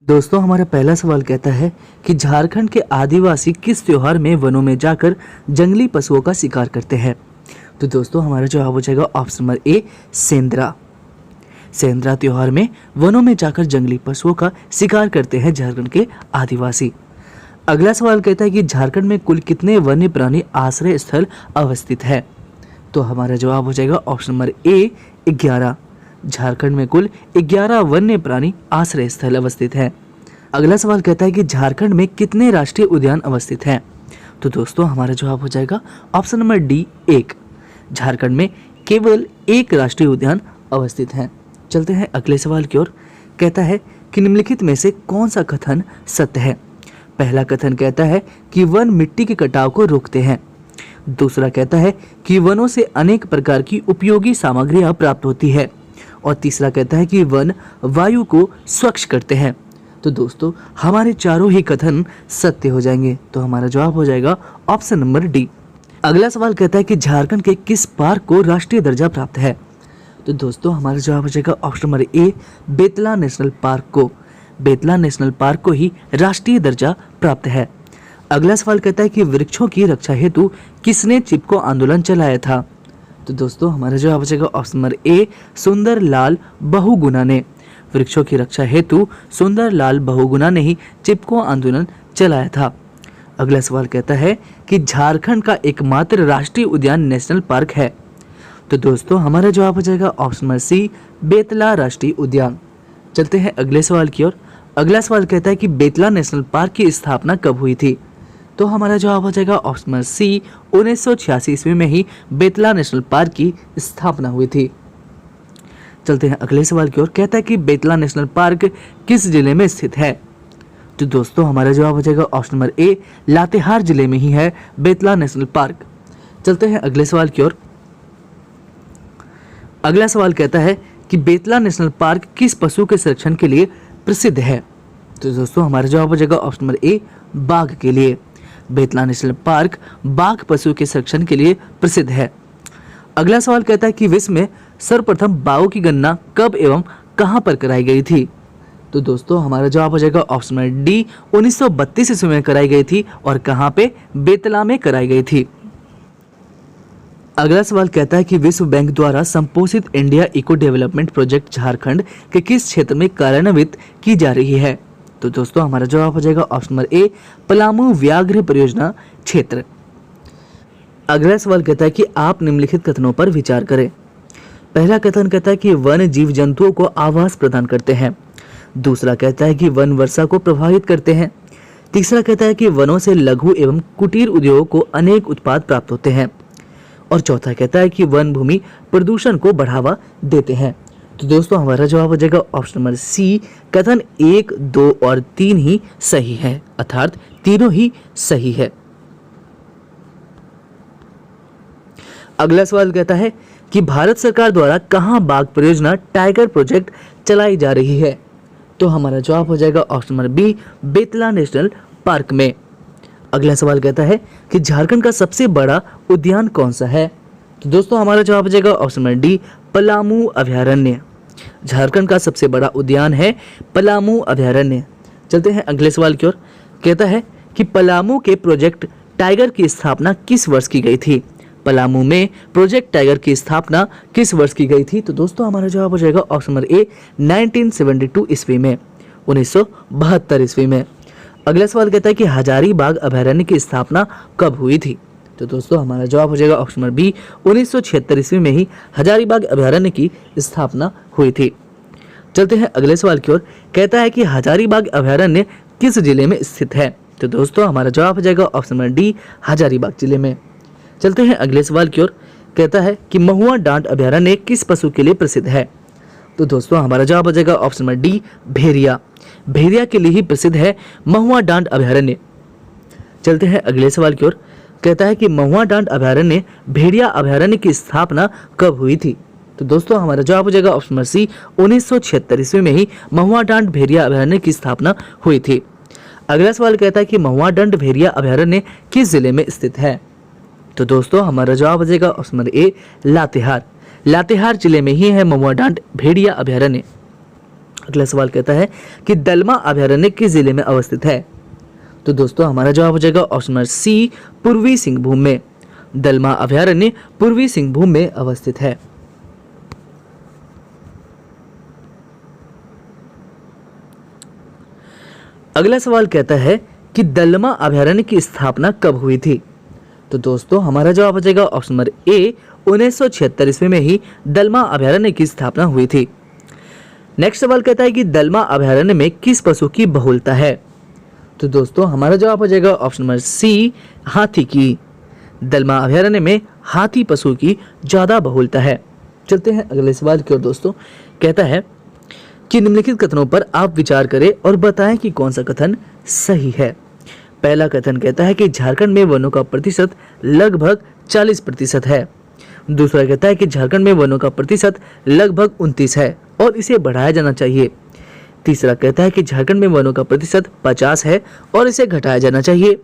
दोस्तों हमारा पहला सवाल कहता है कि झारखंड के आदिवासी किस त्योहार में वनों में जाकर जंगली पशुओं का शिकार करते हैं। तो दोस्तों हमारा जवाब हो जाएगा option number A Shendra. Shendra त्योहार में वनों में जाकर जंगली पशुओं का शिकार करते हैं झारखंड के आदिवासी। अगला सवाल कहता है कि झारखंड में कुल कितने वन्य प्राणी आश्रय स्थल अवस्थित है। तो हमारा जवाब हो जाएगा ऑप्शन नंबर ए 11। झारखंड में कुल 11 वन्य प्राणी आश्रय स्थल अवस्थित हैं। अगला सवाल कहता है कि झारखंड में कितने राष्ट्रीय उद्यान अवस्थित हैं। तो दोस्तों हमारा जवाब हो जाएगा ऑप्शन नंबर डी 1। झारखंड में केवल एक राष्ट्रीय उद्यान अवस्थित है। चलते हैं अगले सवाल की ओर। कहता है कि निम्नलिखित में से कौन सा कथन सत्य है। पहला कथन कहता है कि वन मिट्टी के कटाव को रोकते हैं। दूसरा कहता है कि वनों से अनेक प्रकार की उपयोगी सामग्रियां प्राप्त होती है। और तीसरा कहता है कि वन वायु को स्वच्छ करते हैं। तो दोस्तों हमारे चारों ही कथन सत्य हो जाएंगे। तो हमारा जवाब हो जाएगा ऑप्शन नंबर डी। अगला सवाल कहता है कि झारखंड के किस पार्क को राष्ट्रीय दर्जा प्राप्त है। तो दोस्तों हमारा जवाब हो जाएगा option number A Betla national park को। बेतला नेशनल पार्क को ही राष्ट्रीय दर्जा प्राप्त है। अगला सवाल कहता है कि वृक्षों की रक्षा हेतु किसने चिपको आंदोलन चलाया था। तो दोस्तों हमारा जवाब हो जाएगा ऑप्शन नंबर ए सुंदर लाल बहुगुणा ने। वृक्षों की रक्षा हेतु सुंदर लाल बहुगुणा ने ही चिपको आंदोलन चलाया था। अगला सवाल कहता है कि झारखंड का एकमात्र राष्ट्रीय उद्यान नेशनल पार्क है। तो दोस्तों हमारा जवाब हो जाएगा ऑप्शन नंबर सी बेतला राष्ट्रीय उद्यान। चलते हैं अगले सवाल की ओर। अगला सवाल कहता है कि बेतला नेशनल पार्क की स्थापना कब हुई थी। तो हमारा जवाब हो जाएगा ऑप्शन नंबर सी 1986 ईस्वी में ही बेतला नेशनल पार्क की स्थापना हुई थी। चलते हैं अगले सवाल की ओर। कहता है कि बेतला नेशनल पार्क किस जिले में स्थित है। तो दोस्तों हमारा जवाब हो जाएगा ऑप्शन नंबर ए लातेहार जिले में ही है बेतला नेशनल पार्क। चलते हैं अगले सवाल की ओर। अगला सवाल कहता है कि बेतला नेशनल पार्क किस पशु के संरक्षण के लिए प्रसिद्ध है। तो दोस्तों हमारा जवाब हो जाएगा ऑप्शन नंबर ए बाघ के लिए। बेतला नेशनल पार्क बाघ पशु के संरक्षण के लिए प्रसिद्ध है। अगला सवाल कहता है कि विश्व में सर्वप्रथम बाघों की गणना कब एवं कहां पर कराई गई थी। तो दोस्तों हमारा जवाब हो जाएगा ऑप्शन नंबर डी 1932 ईस्वी में कराई गई थी। और कहां पे, बेतला में कराई गई थी। अगला सवाल कहता है कि विश्व बैंक द्वारा संपोषित India eco development project Jharkhand के किस क्षेत्र में कार्यान्वित की जा रही है। तो दोस्तों हमारा जवाब हो जाएगा ऑप्शन नंबर ए पलामू व्याघ्र परियोजना क्षेत्र। अगला सवाल कहता है कि आप निम्नलिखित कथनों पर विचार करें। पहला कथन कहता है कि वन जीव जंतुओं को आवास प्रदान करते हैं। दूसरा कहता है कि वन वर्षा को प्रभावित करते हैं। तीसरा कहता है कि वनों से लघु एवं कुटीर उद्योगों को अनेक उत्पाद प्राप्त होते हैं। और चौथा कहता है कि वन भूमि प्रदूषण को बढ़ावा देते हैं। तो दोस्तों हमारा जवाब हो जाएगा ऑप्शन नंबर सी कथन 1, 2 और 3 ही सही है, अर्थात तीनों ही सही है। अगला सवाल कहता है कि भारत सरकार द्वारा कहां बाघ परियोजना टाइगर प्रोजेक्ट चलाई जा रही है। तो हमारा जवाब हो जाएगा option number B Betla national park में। अगला सवाल कहता है कि झारखंड का सबसे बड़ा उद्यान कौन सा है। तो दोस्तों हमारा जवाब हो जाएगा ऑप्शन नंबर डी पलामू अभयारण्य। झारखंड का सबसे बड़ा उद्यान है पलामू अभयारण्य। चलते हैं अगले सवाल की ओर। कहता है कि पलामू के प्रोजेक्ट टाइगर की स्थापना किस वर्ष की गई थी। पलामू में प्रोजेक्ट टाइगर की स्थापना किस वर्ष की गई थी। तो दोस्तों हमारा जवाब हो जाएगा ऑप्शन नंबर ए 1972 ईस्वी में, 1972 ईस्वी में। अगला सवाल कहता है कि हजारीबाग अभयारण्य की स्थापना कब हुई थी। तो दोस्तों हमारा जवाब हो जाएगा ऑप्शन नंबर बी 1976 ईस्वी में ही हजारीबाग अभयारण्य की स्थापना हुई थी। चलते हैं अगले सवाल की ओर। कहता है कि हजारीबाग अभयारण्य किस जिले में स्थित है। तो दोस्तों हमारा जवाब हो जाएगा ऑप्शन नंबर डी हजारीबाग जिले में। चलते हैं अगले सवाल की ओर। कहता है कि महुआ डांट अभयारण्य किस पशु के लिए प्रसिद्ध है। तो दोस्तों हमारा जवाब हो जाएगा ऑप्शन नंबर डी भेड़िया। भेड़िया के लिए ही प्रसिद्ध है महुआ डांट अभयारण्य। चलते हैं अगले सवाल की ओर। कहता है कि महुआ डांट अभयारण्य भेड़िया अभयारण्य की स्थापना कब हुई थी। तो दोस्तों हमारा जवाब हो जाएगा ऑप्शन नंबर सी 1976 ईस्वी में ही महुआ डांट भेड़िया अभयारण्य की स्थापना हुई थी। अगला सवाल कहता है कि महुआ डांट भेड़िया अभयारण्य किस जिले में स्थित है। तो दोस्तों हमारा जवाब हो जाएगा option number A Latehar. Latehar जिले में ही है महुआ डांट भेड़िया अभयारण्य। अगला सवाल कहता है कि दलमा अभयारण्य किस जिले में अवस्थित है? तो दोस्तों हमारा जवाब हो जाएगा ऑप्शन नंबर सी, पूर्वी सिंहभूम में। दलमा अभयारण्य पूर्वी सिंहभूम में अवस्थित है। अगला सवाल कहता है कि दलमा अभयारण्य की स्थापना कब हुई थी? तो दोस्तों हमारा जवाब हो जाएगा ऑप्शन नंबर ए, 1976 ईस्वी में ही दलमा अभयारण्य की स्थापना हुई थी। नेक्स्ट सवाल कहता है कि दलमा अभयारण्य में किस पशु की बहुलता है? तो दोस्तों हमारा जवाब हो जाएगा ऑप्शन नंबर सी, हाथी की। दलमा अभयारण्य में हाथी पशु की ज्यादा बहुलता है। चलते हैं अगले सवाल की ओर दोस्तों। कहता है कि निम्नलिखित कथनों पर आप विचार करें और बताएं कि कौन सा कथन सही है। पहला कथन कहता है कि झारखंड में वनों का प्रतिशत लगभग 40% है। दूसरा कहता है कि झारखंड में वनों का प्रतिशत लगभग 29 है और इसे बढ़ाया जाना चाहिए। तीसरा कहता है कि झारखंड में वनों का प्रतिशत 50 है और इसे घटाया जाना चाहिए।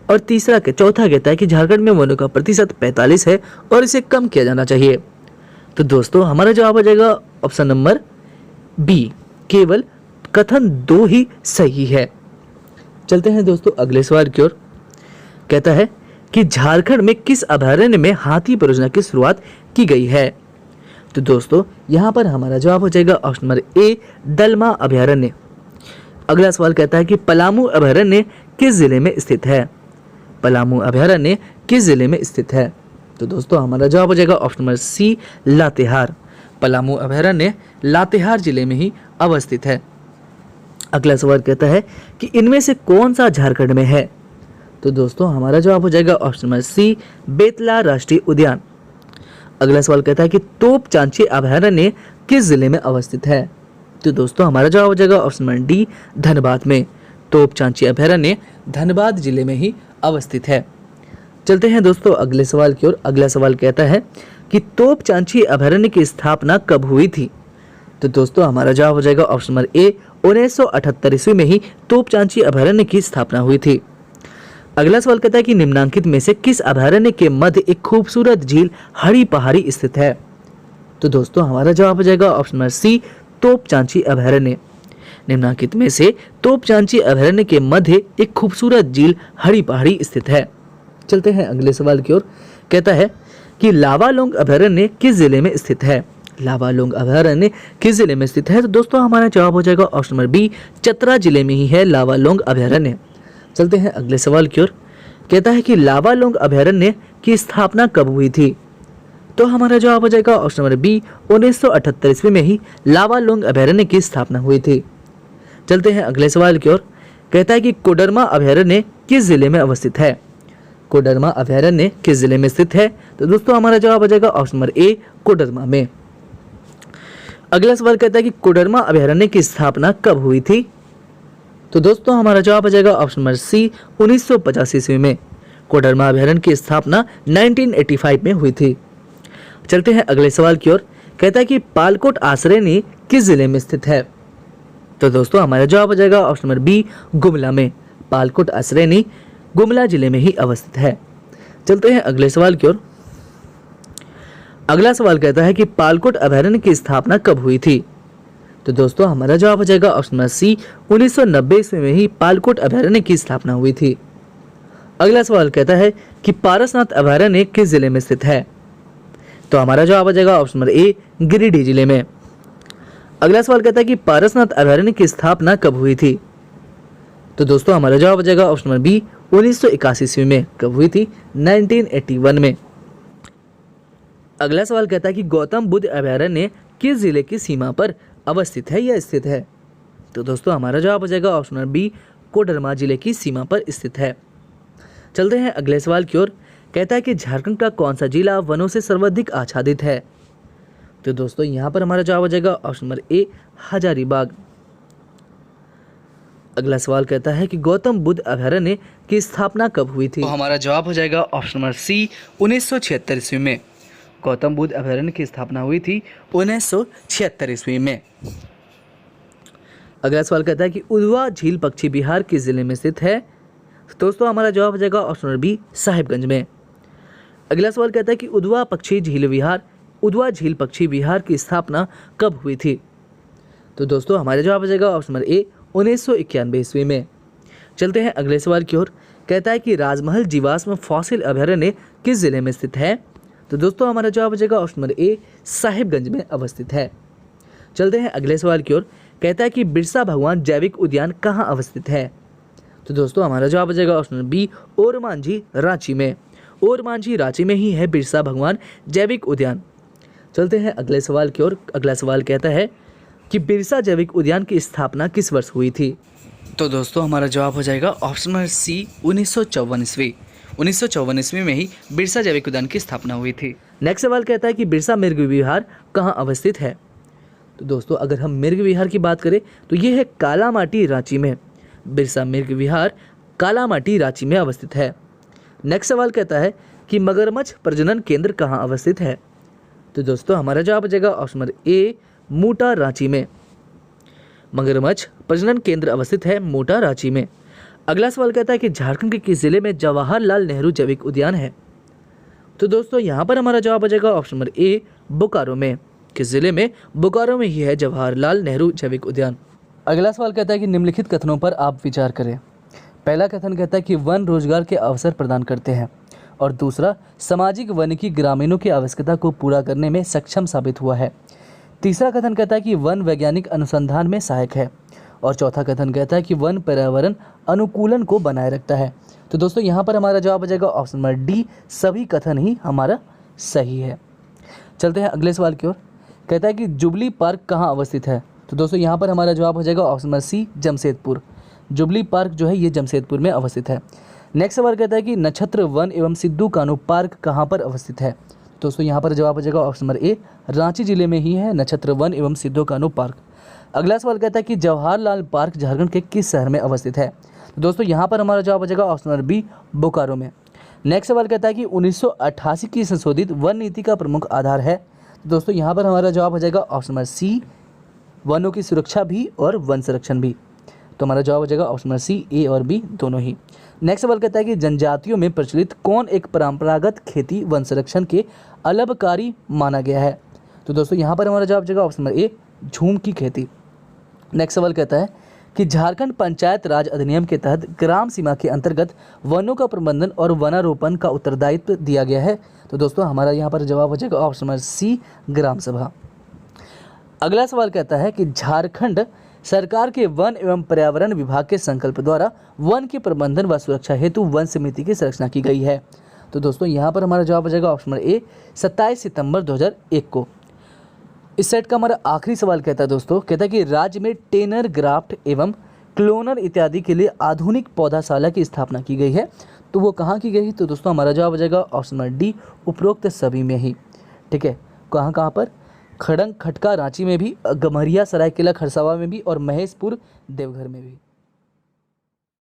और चौथा कहता है कि झारखंड में वनों का प्रतिशत 45 है और इसे कम किया जाना चाहिए। तो दोस्तों हमारा जवाब हो जाएगा ऑप्शन नंबर बी, केवल कथन 2 ही सही है। चलते हैं दोस्तों अगले सवाल की ओर। कहता है कि झारखंड में किस अभयारण्य में हाथी परियोजना की शुरुआत की गई है? तो दोस्तों यहाँ पर हमारा जवाब हो जाएगा ऑप्शन नंबर ए, दलमा अभयारण्य। अगला सवाल कहता है कि पलामू अभयारण्य किस जिले में स्थित है? पलामू अभयारण्य किस जिले में स्थित है? तो दोस्तों हमारा जवाब हो जाएगा option number C, Latehar. Palamu अभयारण्य लातेहार जिले में ही अवस्थित है। अगला सवाल कहता है कि इनमें से कौन सा झारखंड में है? तो दोस्तों हमारा जवाब हो जाएगा ऑप्शन नंबर सी, बेतला राष्ट्रीय उद्यान। अगला सवाल कहता है कि तोप चांची अभयारण्य किस जिले में अवस्थित है? तो दोस्तों हमारा जवाब हो जाएगा ऑप्शन नंबर डी, धनबाद में। तोप चांची अभयारण्य धनबाद जिले में ही अवस्थित है। चलते हैं दोस्तों अगले सवाल की ओर। अगला सवाल कहता है कि तोप चांची अभयारण्य की स्थापना कब हुई थी? तो दोस्तों हमारा जवाब हो जाएगा ऑप्शन नंबर ए, 1978 ईस्वी में ही तोप चांची अभयारण्य की स्थापना हुई थी। अगला सवाल कहता है कि निम्नलिखित में से किस अभयारण्य के मध्य एक खूबसूरत झील हरी पहाड़ी स्थित है? तो दोस्तों हमारा जवाब हो जाएगा ऑप्शन नंबर सी, तोप चांची अभयारण्य। निम्नलिखित में से तोप चांची अभयारण्य के मध्य एक खूबसूरत झील हरी पहाड़ी स्थित है। चलते हैं अगले सवाल की ओर। कहता है कि लावालोंग अभयारण्य किस जिले में स्थित है? लावालोंग अभयारण्य किस जिले में स्थित है? तो दोस्तों हमारा जवाब हो जाएगा ऑप्शन नंबर बी, चतरा जिले में ही है लावालोंग अभयारण्य। चलते हैं अगले सवाल की ओर। कहता है कि लावालोंग अभयारण्य की स्थापना कब हुई थी? तो हमारा जवाब हो जाएगा ऑप्शन नंबर बी, 1978 ईस्वी में ही लावालोंग अभयारण्य की स्थापना हुई थी। चलते हैं अगले सवाल की ओर। कहता है कि कोडरमा अभयारण्य किस जिले में अवस्थित है? कोडरमा अभयारण्य किस जिले में स्थित है? तो दोस्तों हमारा जवाब हो जाएगा ऑप्शन नंबर ए, कोडरमा में। अगला सवाल कहता है कि कोडरमा अभयारण्य की स्थापना कब हुई थी? तो दोस्तों हमारा जवाब हो जाएगा ऑप्शन नंबर सी, 1985 ईस्वी में। कोडरमा अभयारण्य की स्थापना 1985 में हुई थी। चलते हैं अगले सवाल की ओर। कहता है कि पालकोट आश्रयनी किस जिले में स्थित है? तो दोस्तों हमारा जवाब हो जाएगा ऑप्शन नंबर बी, गुमला में। पालकोट आश्रयनी गुमला जिले में ही अवस्थित है। चलते हैं अगले सवाल की ओर। अगला सवाल कहता है कि पालकोट अभयारण्य की स्थापना कब हुई थी? तो दोस्तों हमारा जवाब हो जाएगा ऑप्शन नंबर सी, 1990 ईस्वी में ही पालकोट अभयारण्य की स्थापना हुई थी। अगला सवाल कहता है कि पारसनाथ अभयारण्य किस जिले में स्थित है? तो हमारा जवाब हो जाएगा ऑप्शन नंबर ए, गिरिडीह जिले में। अगला सवाल कहता है कि पारसनाथ अभयारण्य की स्थापना कब हुई थी? तो दोस्तों हमारा जवाब हो जाएगा ऑप्शन नंबर बी, 1981 ईस्वी में। कब हुई थी? 1981 में। अगला सवाल कहता है कि गौतम बुद्ध अभयारण्य किस जिले की सीमा पर अवस्थित है या स्थित है? तो दोस्तों हमारा जवाब हो जाएगा ऑप्शन नंबर बी, कोडरमा जिले की सीमा पर स्थित है। चलते हैं अगले सवाल की ओर। कहता है कि झारखंड का कौन सा जिला वनों से सर्वाधिक आच्छादित है? तो दोस्तों यहाँ पर हमारा जवाब हो जाएगा ऑप्शन नंबर ए, हजारीबाग। अगला सवाल कहता है कि गौतम बुद्ध अभयारण्य की स्थापना कब हुई थी? तो हमारा जवाब हो जाएगा ऑप्शन नंबर सी, 1976 ईस्वी में। गौतम बुद्ध अभयारण्य की स्थापना हुई थी 1976 ईस्वी में। अगला सवाल कहता है कि उधवा झील पक्षी बिहार किस जिले में स्थित है? दोस्तों हमारा जवाब हो जाएगा ऑप्शन नंबर बी, साहिबगंज में। अगला सवाल कहता है कि उधवा झील पक्षी बिहार की स्थापना कब हुई थी? तो दोस्तों हमारा जवाब हो जाएगा ऑप्शन नंबर ए 1991 ईस्वी में। चलते हैं अगले सवाल की ओर। कहता है कि राजमहल जीवाश्म फॉसिल अभयारण्य किस जिले में स्थित है? तो दोस्तों हमारा जवाब हो जाएगा ऑप्शन नंबर ए साहिबगंज में अवस्थित है। चलते हैं अगले सवाल की ओर। कहता है कि बिरसा भगवान जैविक उद्यान कहाँ अवस्थित है? तो दोस्तों हमारा जवाब हो जाएगा option number B Ormanjhi Ranchi में। ओरमांझी रांची में ही है बिरसा भगवान जैविक उद्यान। चलते हैं अगले सवाल की ओर। अगला सवाल कहता है कि बिरसा जैविक उद्यान की स्थापना किस वर्ष हुई थी? तो दोस्तों हमारा जवाब हो जाएगा ऑप्शन नंबर सी 1954 ईस्वी। 1954 ईस्वी में ही बिरसा जैविक उद्यान की स्थापना हुई थी। नेक्स्ट सवाल कहता है कि बिरसा मृग विहार कहाँ अवस्थित है? तो दोस्तों अगर हम मृग विहार की बात करें तो ये है कालामाटी रांची में। बिरसा मृग विहार कालामाटी रांची में अवस्थित है। नेक्स्ट सवाल कहता है कि मगरमच्छ प्रजनन केंद्र कहाँ अवस्थित है? तो दोस्तों हमारा जवाब हो जाएगा ऑप्शन नंबर ए मोटा रांची में। मगरमच्छ प्रजनन केंद्र अवस्थित है मोटा रांची में। अगला सवाल कहता है कि झारखंड के किस जिले में जवाहरलाल नेहरू जैविक उद्यान है? तो दोस्तों यहाँ पर हमारा जवाब हो जाएगा ऑप्शन नंबर ए बोकारो में। किस जिले में? बोकारो में ही है जवाहरलाल नेहरू जैविक उद्यान। अगला सवाल कहता है कि निम्नलिखित कथनों पर आप विचार करें। पहला कथन कहता है कि वन रोजगार के अवसर प्रदान करते हैं, और दूसरा सामाजिक वानिकी ग्रामीणों की आवश्यकता को पूरा करने में सक्षम साबित हुआ है। तीसरा कथन कहता है कि वन वैज्ञानिक अनुसंधान में सहायक है, और चौथा कथन कहता है कि वन पर्यावरण अनुकूलन को बनाए रखता है। तो दोस्तों यहाँ पर हमारा जवाब हो जाएगा ऑप्शन नंबर डी सभी कथन ही हमारा सही है। चलते हैं अगले सवाल की ओर। कहता है कि जुबली पार्क कहाँ अवस्थित है? तो दोस्तों यहाँ पर हमारा जवाब हो जाएगा option number C Jamshedpur. Jubilee park जो है ये जमशेदपुर में अवस्थित है। नेक्स्ट सवाल कहता है कि नक्षत्र वन एवं सिद्धू कान्हू पार्क कहाँ पर अवस्थित है? दोस्तों यहाँ पर जवाब हो जाएगा ऑप्शन नंबर ए रांची जिले में ही है नक्षत्र वन एवं सिद्धू कान्हू पार्क। अगला सवाल कहता है कि जवाहरलाल पार्क झारखंड के किस शहर में अवस्थित है? तो दोस्तों यहाँ पर हमारा जवाब हो जाएगा ऑप्शन नंबर बी बोकारो में। नेक्स्ट सवाल कहता है कि 1988 की संशोधित वन नीति का प्रमुख आधार है? तो दोस्तों यहाँ पर हमारा जवाब हो जाएगा ऑप्शन नंबर सी वनों की सुरक्षा भी और वन संरक्षण भी। तो हमारा जवाब हो जाएगा ऑप्शन नंबर सी ए और बी दोनों ही। नेक्स्ट सवाल कहता है कि जनजातियों में प्रचलित कौन एक परंपरागत खेती वन संरक्षण के अलभकारी माना गया है? तो दोस्तों यहाँ पर हमारा जवाब हो जाएगा ऑप्शन नंबर ए झूम की खेती। नेक्स्ट सवाल कहता है कि झारखंड पंचायत राज अधिनियम के तहत ग्राम सीमा के अंतर्गत वनों का प्रबंधन और वनारोपण का उत्तरदायित्व दिया गया है? तो दोस्तों हमारा यहाँ पर जवाब हो जाएगा ऑप्शन नंबर सी ग्राम सभा। अगला सवाल कहता है कि झारखंड सरकार के वन एवं पर्यावरण विभाग के संकल्प द्वारा वन के प्रबंधन व सुरक्षा हेतु वन समिति की संरचना की गई है? तो दोस्तों यहाँ पर हमारा जवाब हो जाएगा ऑप्शन नंबर ए 27 सितंबर 2001 को। इस सेट का हमारा आखिरी सवाल कहता है दोस्तों, कहता है कि राज्य में टेनर ग्राफ्ट एवं क्लोनर इत्यादि के लिए आधुनिक पौधाशाला की स्थापना की गई है, तो वो कहाँ की गई? तो दोस्तों हमारा जवाब हो जाएगा ऑप्शन नंबर डी उपरोक्त सभी में ही। ठीक है, कहाँ पर? खड़ंग खटका रांची में भी, गम्हरिया सरायकेला खरसावा में भी और महेशपुर देवघर में भी।